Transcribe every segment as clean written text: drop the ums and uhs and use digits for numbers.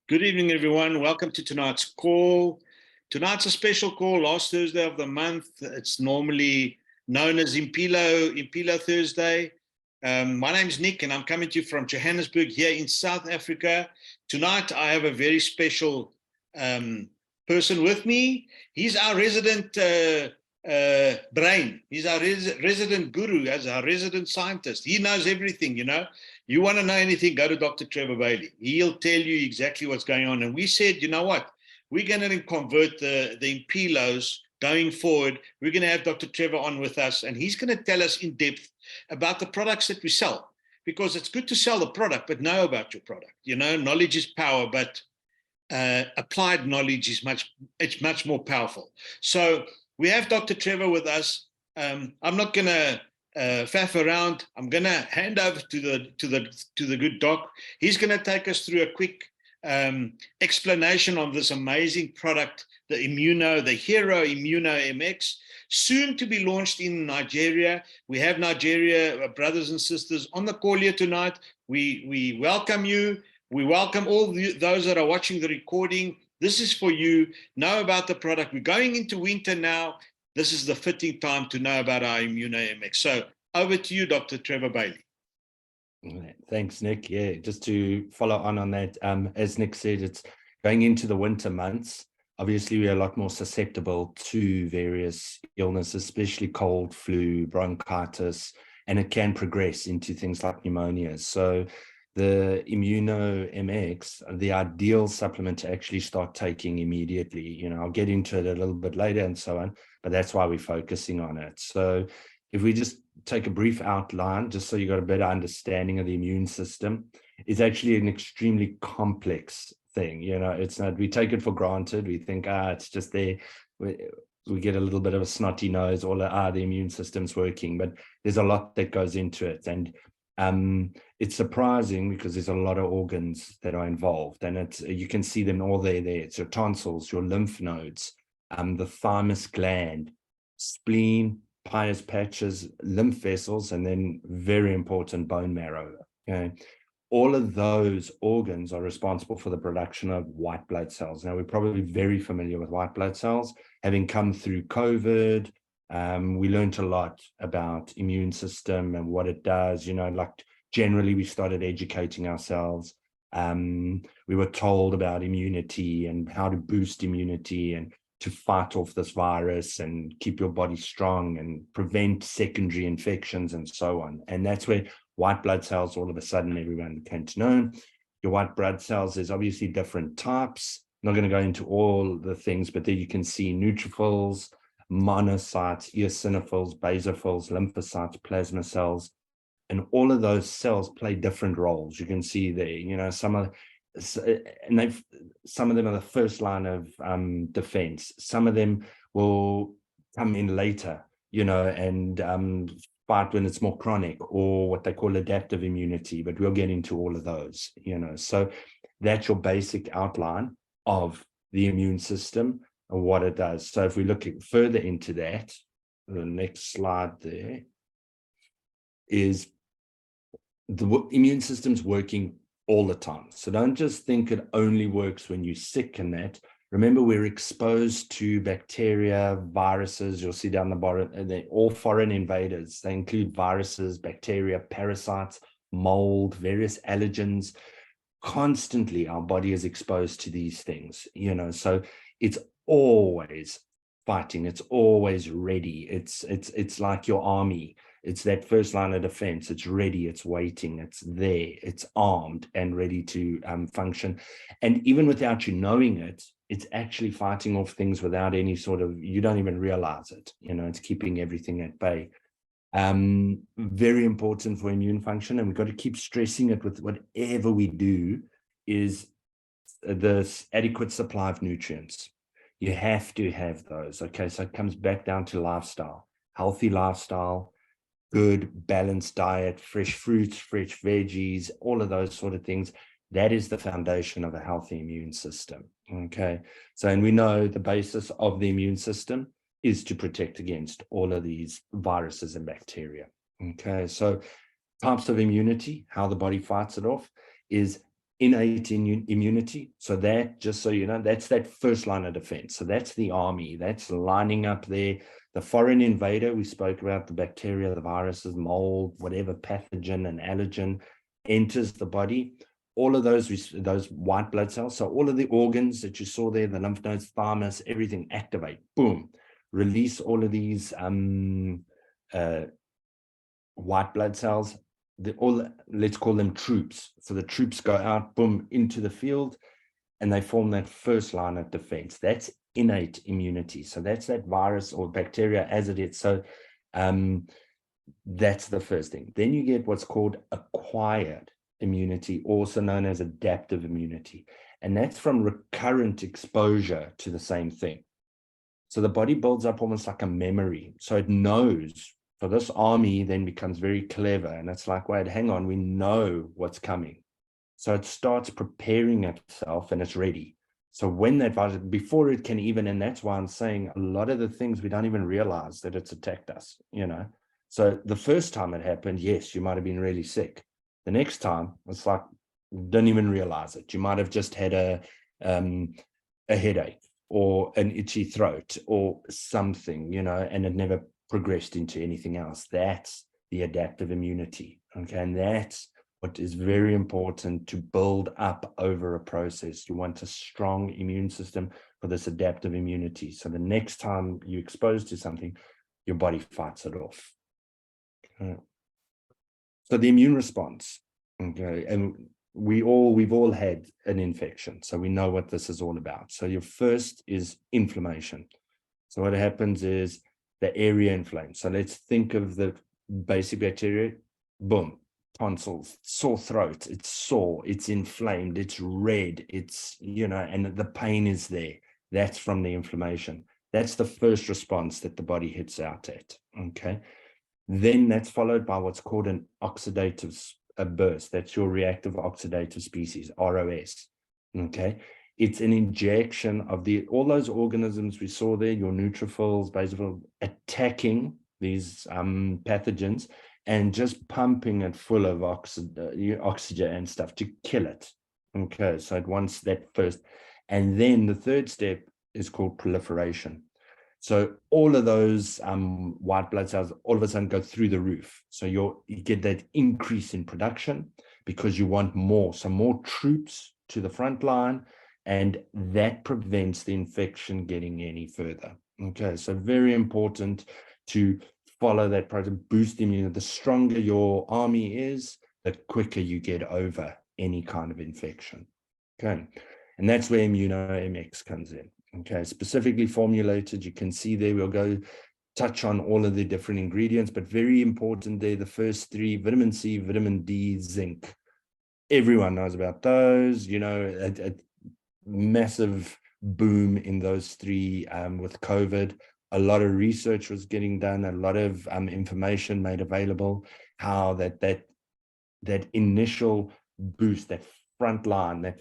Good evening, everyone. Welcome to tonight's call. Tonight's a special call, last Thursday of the month. It's normally known as Impilo Thursday. My name's Nick, and I'm coming to you from Johannesburg here in South Africa. Tonight, I have a very special person with me. He's our resident brain. He's our resident guru, as our resident scientist. He knows everything, you know. You want to know anything, go to Dr. Trevor Baillie. He'll tell you exactly what's going on. And we said, you know what? We're going to convert the Impilos going forward. We're going to have Dr. Trevor on with us, and he's going to tell us in depth about the products that we sell. Because it's good to sell the product, but know about your product. You know, knowledge is power, but applied knowledge is much more powerful. So we have Dr. Trevor with us. I'm not going to faff around. I'm going to hand over to the good doc. He's going to take us through a quick explanation of this amazing product, the hero ImmunoMX, soon to be launched in Nigeria. We have Nigeria brothers and sisters on the call here tonight. We welcome you. We welcome all those that are watching the recording. This is for you. Know about the product. We're going into winter now. This is the fitting time to know about our ImmunoMX. So over to you, Dr. Trevor Baillie. Thanks, Nick. Yeah, just to follow on that, as Nick said, it's going into the winter months. Obviously, we're a lot more susceptible to various illnesses, especially cold, flu, bronchitis, and it can progress into things like pneumonia. So the ImmunoMX, the ideal supplement to actually start taking immediately. You know, I'll get into it a little bit later and so on, but that's why we're focusing on it. So if we just take a brief outline, just so you got a better understanding of the immune system, it's actually an extremely complex thing. You know, it's not, we take it for granted. We think, it's just there. We get a little bit of a snotty nose, or the immune system's working, but there's a lot that goes into it. And it's surprising because there's a lot of organs that are involved, and you can see them all there. It's your tonsils, your lymph nodes, the thymus gland, spleen, Peyer's patches, lymph vessels, and then very important, bone marrow. Okay, all of those organs are responsible for the production of white blood cells. Now, we're probably very familiar with white blood cells, having come through COVID. We learned a lot about immune system and what it does. You know, like generally we started educating ourselves. We were told about immunity and how to boost immunity and to fight off this virus and keep your body strong and prevent secondary infections and so on. And that's where white blood cells, all of a sudden, everyone came to know. Your white blood cells, there's obviously different types. I'm not going to go into all the things, but there you can see neutrophils, monocytes, eosinophils, basophils, lymphocytes, plasma cells, and all of those cells play different roles. You can see there, you know, some of them are the first line of defense. Some of them will come in later, you know, and fight when it's more chronic, or what they call adaptive immunity, but we'll get into all of those, you know. So that's your basic outline of the immune system and what it does. So if we look further into that, the next slide there is the immune system's working all the time. So don't just think it only works when you're sick and that. Remember, we're exposed to bacteria, viruses. You'll see down the bottom, they're all foreign invaders. They include viruses, bacteria, parasites, mold, various allergens. Constantly, our body is exposed to these things, you know, so it's always fighting. It's always ready. It's like your army. It's that first line of defense. It's ready, it's waiting, it's there, it's armed and ready to function. And even without you knowing it, it's actually fighting off things without any sort of, you don't even realize it. You know, it's keeping everything at bay. Very important for immune function, and we've got to keep stressing it with whatever we do, is this adequate supply of nutrients. You have to have those. Okay, so it comes back down to lifestyle, healthy lifestyle, good balanced diet, fresh fruits, fresh veggies, all of those sort of things. That is the foundation of a healthy immune system. Okay, so, and we know the basis of the immune system is to protect against all of these viruses and bacteria. Okay, so types of immunity, how the body fights it off, is innate immunity. So that, just so you know, that's that first line of defense. So that's the army. That's lining up there. The foreign invader, we spoke about the bacteria, the viruses, mold, whatever pathogen and allergen enters the body. All of those white blood cells, so all of the organs that you saw there, the lymph nodes, thymus, everything activate, boom, release all of these white blood cells, let's call them troops. So the troops go out, boom, into the field, and they form that first line of defense. That's innate immunity. So that's that virus or bacteria as it is. So that's the first thing. Then you get what's called acquired immunity, also known as adaptive immunity. And that's from recurrent exposure to the same thing. So the body builds up almost like a memory. So it knows. So this army then becomes very clever. And it's like, wait, hang on, we know what's coming. So it starts preparing itself and it's ready. So when that virus, before it can even, and that's why I'm saying a lot of the things we don't even realize that it's attacked us, you know. So the first time it happened, yes, you might have been really sick. The next time, it's like, didn't even realize it. You might have just had a headache or an itchy throat or something, you know, and it never progressed into anything else. That's the adaptive immunity. Okay. And that's what is very important to build up over a process. You want a strong immune system for this adaptive immunity. So the next time you're exposed to something, your body fights it off. Okay. So the immune response, okay, and we've all had an infection, so we know what this is all about. So your first is inflammation. So what happens is the area inflamed. So let's think of the basic bacteria, boom, tonsils, sore throat, it's sore, it's inflamed, it's red, it's, you know, and the pain is there. That's from the inflammation. That's the first response that the body hits out at, okay? Then that's followed by what's called an oxidative burst. That's your reactive oxidative species, ROS, okay? It's an injection of all those organisms we saw there, your neutrophils, basophils, attacking these pathogens and just pumping it full of oxygen and stuff to kill it. Okay, so it wants that first. And then the third step is called proliferation. So all of those white blood cells all of a sudden go through the roof. So you get that increase in production because you want more. So more troops to the front line, and that prevents the infection getting any further. Okay, so very important to follow that process, boost immunity. The stronger your army is, the quicker you get over any kind of infection. Okay, and that's where ImmunoMX comes in. Okay, specifically formulated. You can see there, we'll go touch on all of the different ingredients, but very important there, the first three: vitamin C, vitamin D, zinc. Everyone knows about those, you know, a massive boom in those three with COVID. A lot of research was getting done, a lot of information made available, how that initial boost, that front line, that,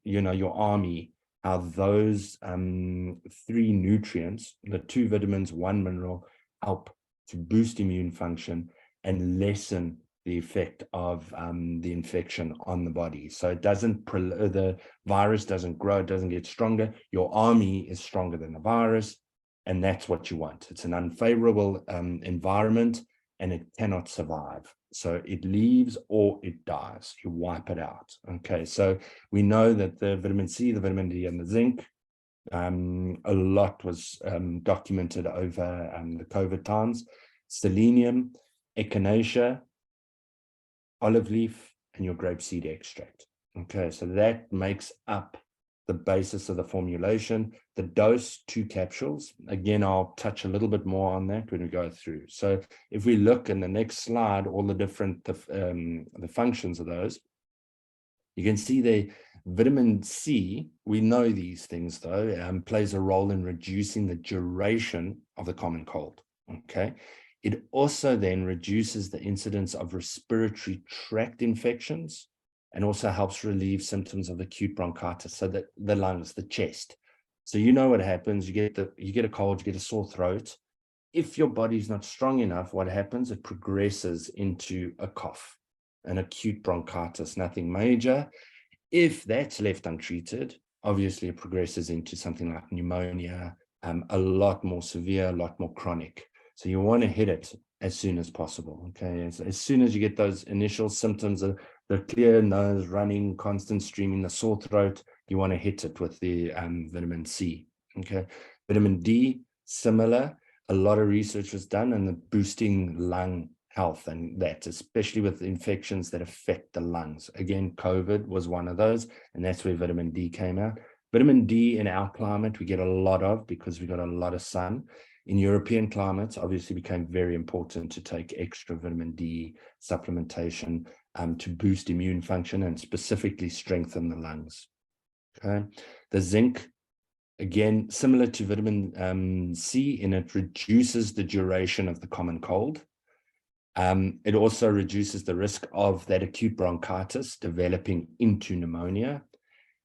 you know, your army, how those three nutrients, the 2 vitamins, 1 mineral, help to boost immune function and lessen the effect of the infection on the body. So it doesn't, the virus doesn't grow, it doesn't get stronger. Your army is stronger than the virus, and that's what you want. It's an unfavorable environment, and it cannot survive. So it leaves or it dies. You wipe it out. Okay, so we know that the vitamin C, the vitamin D, and the zinc, a lot was documented over the COVID times. Selenium, echinacea, olive leaf, and your grapeseed extract. Okay, so that makes up the basis of the formulation. The dose, 2 capsules. Again, I'll touch a little bit more on that when we go through. So if we look in the next slide, all the different the functions of those, you can see the vitamin C, we know these things though, plays a role in reducing the duration of the common cold. Okay, it also then reduces the incidence of respiratory tract infections, and also helps relieve symptoms of acute bronchitis, so that the lungs, the chest. So you know what happens, you get a cold, you get a sore throat. If your body's not strong enough, what happens? It progresses into a cough, an acute bronchitis, nothing major. If that's left untreated, obviously it progresses into something like pneumonia, a lot more severe, a lot more chronic. So you want to hit it as soon as possible. Okay, as soon as you get those initial symptoms of the clear nose, running, constant streaming, the sore throat, you want to hit it with the vitamin C. Okay, vitamin D, similar. A lot of research was done on the boosting lung health, and that, especially with infections that affect the lungs. Again, COVID was one of those, and that's where vitamin D came out. Vitamin D in our climate, we get a lot of because we got a lot of sun. In European climates, obviously became very important to take extra vitamin D supplementation to boost immune function and specifically strengthen the lungs. Okay, the zinc, again, similar to vitamin C, in it reduces the duration of the common cold. It also reduces the risk of that acute bronchitis developing into pneumonia.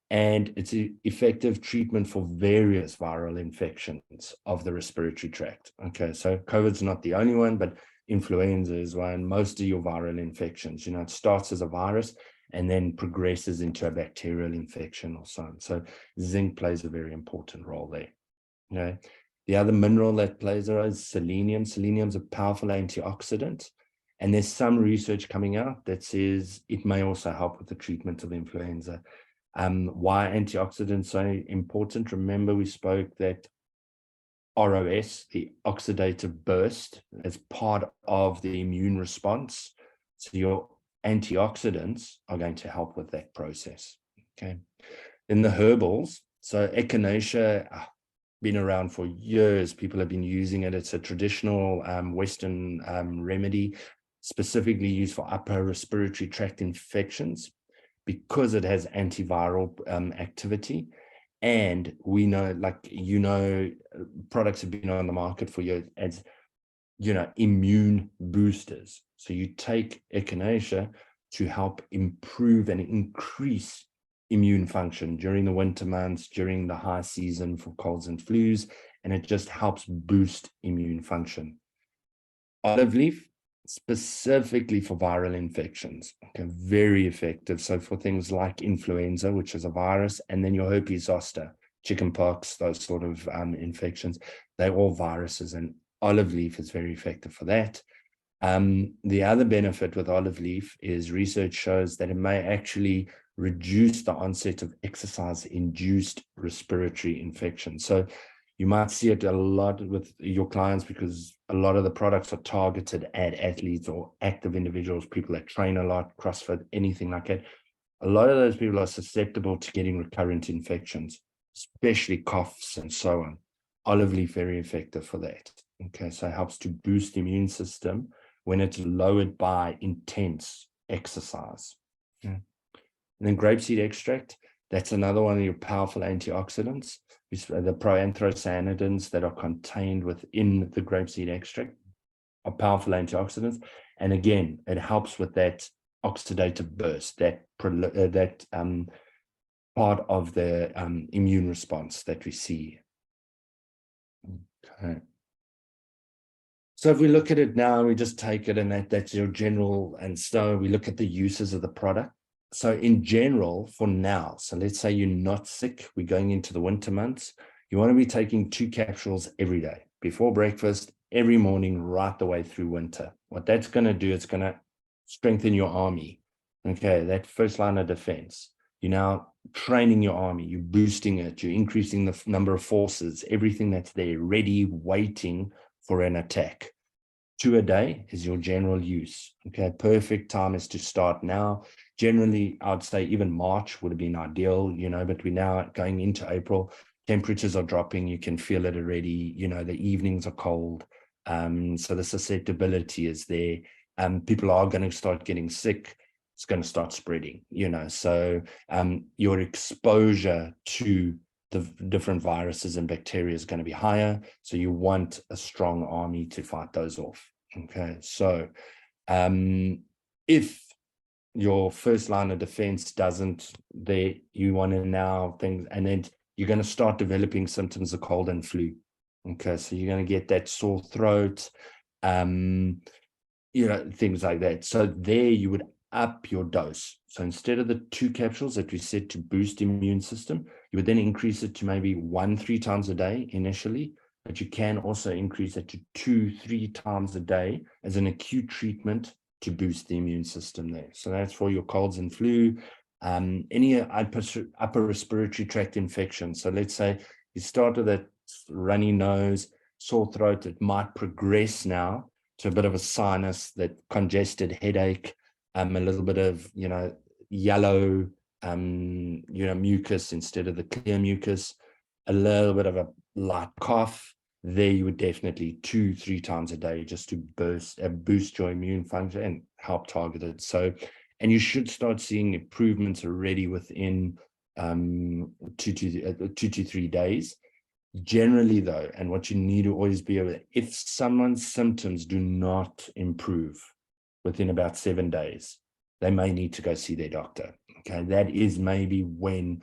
And it's an effective treatment for various viral infections of the respiratory tract. Okay, so COVID's not the only one, but influenza is one. Most of your viral infections, it starts as a virus and then progresses into a bacterial infection or so on. So zinc plays a very important role there. Okay. The other mineral that plays a role is selenium. Selenium is a powerful antioxidant. And there's some research coming out that says it may also help with the treatment of influenza. Why antioxidants are important? Remember, we spoke that ROS, the oxidative burst, as part of the immune response. So your antioxidants are going to help with that process. Okay. Then the herbals. So echinacea, been around for years. People have been using it. It's a traditional Western remedy, specifically used for upper respiratory tract infections, because it has antiviral activity. And we know, products have been on the market for years as, immune boosters. So you take echinacea to help improve and increase immune function during the winter months, during the high season for colds and flus, and it just helps boost immune function. Olive leaf, specifically for viral infections, okay, very effective. So for things like influenza, which is a virus, and then your herpes zoster, chickenpox, those sort of infections, they're all viruses, and olive leaf is very effective for that. The other benefit with olive leaf is research shows that it may actually reduce the onset of exercise-induced respiratory infections. So you might see it a lot with your clients because a lot of the products are targeted at athletes or active individuals, people that train a lot, CrossFit, anything like that. A lot of those people are susceptible to getting recurrent infections, especially coughs and so on. Olive leaf, very effective for that. Okay, so it helps to boost the immune system when it's lowered by intense exercise. Okay. And then grapeseed extract, that's another one of your powerful antioxidants. The proanthocyanidins that are contained within the grapeseed extract are powerful antioxidants. And again, it helps with that oxidative burst, that part of the immune response that we see. Okay. So if we look at it now, we just take it and that's your general, and so we look at the uses of the product. So in general, for now, so let's say you're not sick, we're going into the winter months, you want to be taking 2 capsules every day, before breakfast, every morning, right the way through winter. What that's going to do, it's going to strengthen your army. Okay, that first line of defense. You're now training your army, you're boosting it, you're increasing the number of forces, everything that's there, ready, waiting for an attack. 2 a day is your general use. Okay, perfect time is to start now. Generally, I'd say even March would have been ideal, but we're now going into April. Temperatures are dropping. You can feel it already. The evenings are cold. So the susceptibility is there. People are going to start getting sick. It's going to start spreading, so your exposure to the different viruses and bacteria is going to be higher. So you want a strong army to fight those off. Okay, so if your first line of defense doesn't, you want to now things, and then you're going to start developing symptoms of cold and flu. Okay, so you're going to get that sore throat, things like that. So there you would up your dose. So instead of the 2 capsules that we said to boost the immune system, you would then increase it to maybe 1-3 times a day initially, but you can also increase it to 2-3 times a day as an acute treatment to boost the immune system there. So that's for your colds and flu, any upper respiratory tract infection. So let's say you start with that runny nose, sore throat, it might progress now to a bit of a sinus, that congested headache, a little bit of, yellow, mucus instead of the clear mucus, a little bit of a light cough. There you would definitely 2-3 times a day just to boost your immune function and help target it. So, and you should start seeing improvements already within 2 to 3 days. Generally though, and what you need to always be aware, if someone's symptoms do not improve within about 7 days, they may need to go see their doctor. Okay, that is maybe when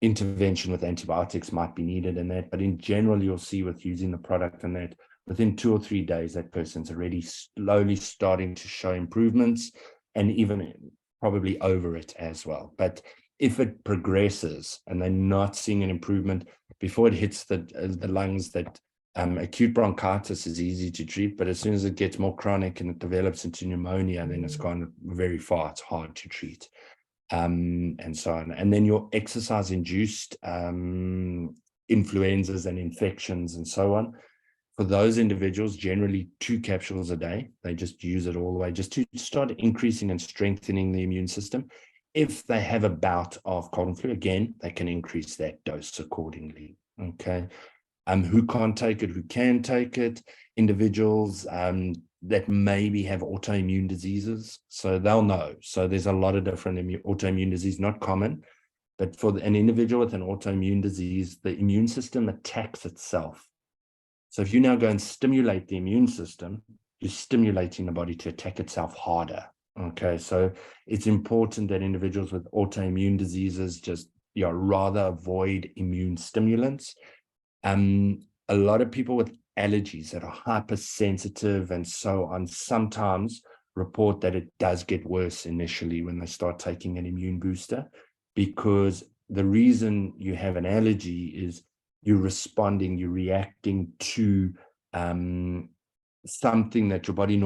intervention with antibiotics might be needed in that, but in general, you'll see with using the product and that within 2 or 3 days, that person's already slowly starting to show improvements, and even probably over it as well. But if it progresses and they're not seeing an improvement before it hits the lungs, that acute bronchitis is easy to treat, but as soon as it gets more chronic and it develops into pneumonia, then it's gone very far. It's hard to treat. And so on. And then your exercise-induced influenzas and infections and so on. For those individuals, generally 2 capsules a day. They just use it all the way just to start increasing and strengthening the immune system. If they have a bout of cold and flu, again, they can increase that dose accordingly. Okay. Who can't take it? Who can take it? Individuals that maybe have autoimmune diseases, so they'll know. So there's a lot of different autoimmune disease, not common, but for an individual with an autoimmune disease, the immune system attacks itself. So if you now go and stimulate the immune system, you're stimulating the body to attack itself harder. Okay, so it's important that individuals with autoimmune diseases just rather avoid immune stimulants. A lot of people with allergies that are hypersensitive and so on sometimes report that it does get worse initially when they start taking an immune booster, because the reason you have an allergy is you're reacting to something that your body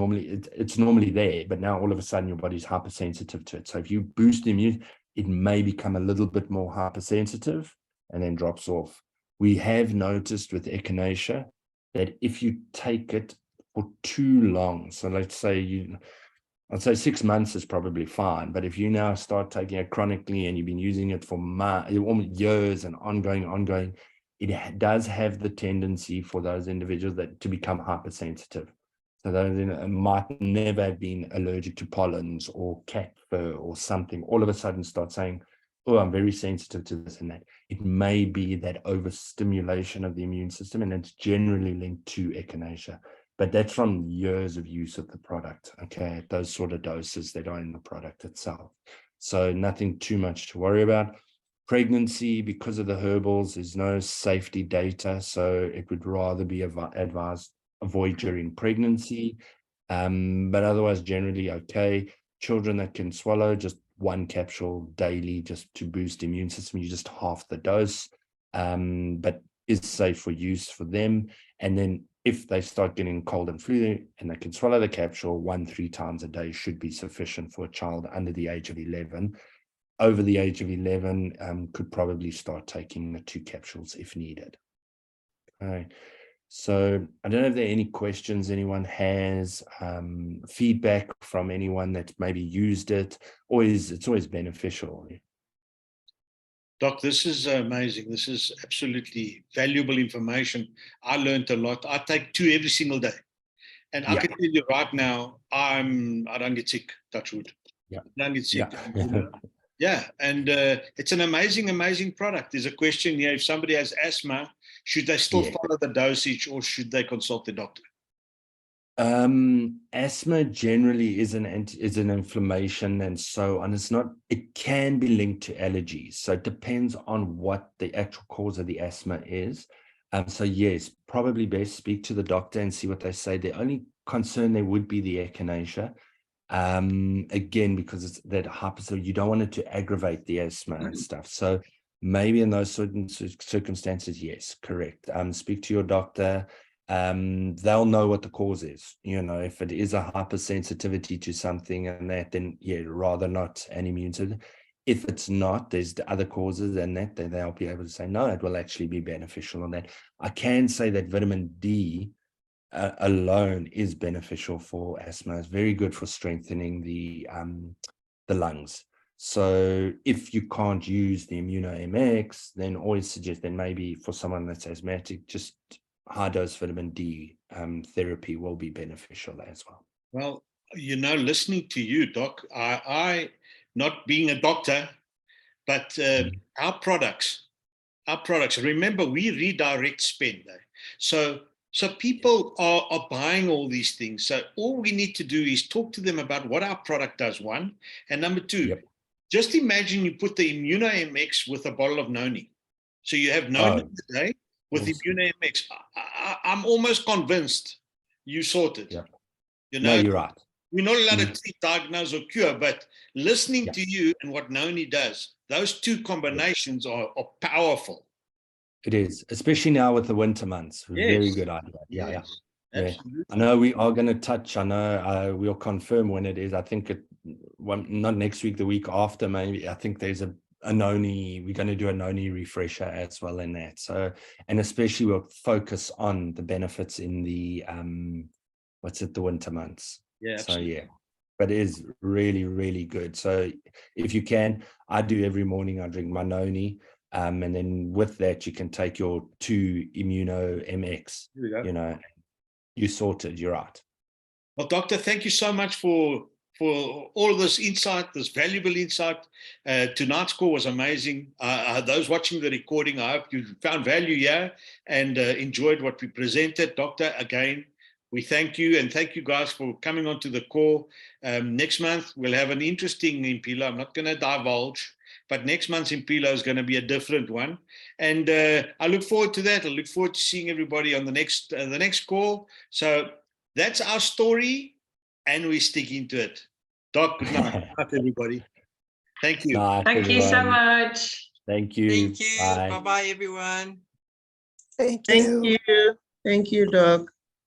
it's normally there, but now all of a sudden your body's hypersensitive to it. So if you boost the immune, it may become a little bit more hypersensitive and then drops off. We have noticed with echinacea that if you take it for too long, so let's say I'd say 6 months is probably fine, but if you now start taking it chronically and you've been using it for years and ongoing, it does have the tendency for those individuals to become hypersensitive. So those might never have been allergic to pollens or cat fur or something, all of a sudden start saying, oh, I'm very sensitive to this and that. It may be that overstimulation of the immune system, and it's generally linked to echinacea. But that's from years of use of the product, okay, at those sort of doses that are in the product itself. So nothing too much to worry about. Pregnancy, because of the herbals, there's no safety data, so it would rather be advised avoid during pregnancy. But otherwise, generally okay. Children that can swallow, just 1 capsule daily just to boost the immune system. You just half the dose, but is safe for use for them. And then if they start getting cold and flu and they can swallow the capsule 1-3 times a day should be sufficient for a child under the age of 11. Over the age of 11, could probably start taking the 2 capsules if needed. Okay. So I don't know if there are any questions anyone has, feedback from anyone that maybe used it, or it's always beneficial. Doc, this is amazing. This is absolutely valuable information. I learned a lot. I take 2 every single day. And I can tell you right now, I don't get sick, touch wood. Yeah. I don't get sick. Yeah. Yeah, and it's an amazing product. There's a question here: if somebody has asthma, should they still follow the dosage, or should they consult the doctor? Asthma generally is an inflammation and so on. It can be linked to allergies, so it depends on what the actual cause of the asthma is. So yes, probably best speak to the doctor and see what they say. The only concern there would be the echinacea. Again, because it's that hypersensitivity, you don't want it to aggravate the asthma and stuff. So maybe in those certain circumstances, yes, correct. Speak to your doctor. They'll know what the cause is. You know, if it is a hypersensitivity to something and that, then yeah, rather not an immune system. If it's not, there's the other causes and that, then they'll be able to say, no, it will actually be beneficial on that. I can say that vitamin D alone is beneficial for asthma. It's very good for strengthening the lungs. So if you can't use the ImmunoMX, then always suggest then maybe for someone that's asthmatic, just high dose vitamin D therapy will be beneficial as well. Well, you know, listening to you, Doc, I not being a doctor, but our products, remember, we redirect spend. So people are buying all these things. So all we need to do is talk to them about what our product does, one. And number two, just imagine you put the ImmunoMX with a bottle of Noni. So you have Noni today with ImmunoMX. I'm almost convinced you sorted. You know, no, you're right. We're not allowed to treat, diagnose, or cure, but listening to you and what Noni does, those two combinations are powerful. It is, especially now with the winter months. Very good idea. Yeah. I know we are going to touch. I know we'll confirm when it is. I think not next week, the week after, maybe. I think there's a Noni. We're going to do a Noni refresher as well in that. So, and especially we'll focus on the benefits in the the winter months. Absolutely. So but it is really, really good. So if you can, I do every morning. I drink my Noni. And then with that, you can take your 2 ImmunoMX. You know, you sorted. You're right. Well, Doctor, thank you so much for all of this insight, this valuable insight. Tonight's call was amazing. Those watching the recording, I hope you found value here and enjoyed what we presented. Doctor, again, we thank you, and thank you guys for coming onto the call. Next month, we'll have an interesting Impilo. I'm not going to divulge, but next month's Impilo is going to be a different one. And I look forward to that. I look forward to seeing everybody on the next call. So that's our story, and we're sticking to it. Doc, good night. Good night, everybody. Thank you. Thank you so much. Thank you. Thank you. Bye-bye, everyone. Thank you. Thank you, Doc.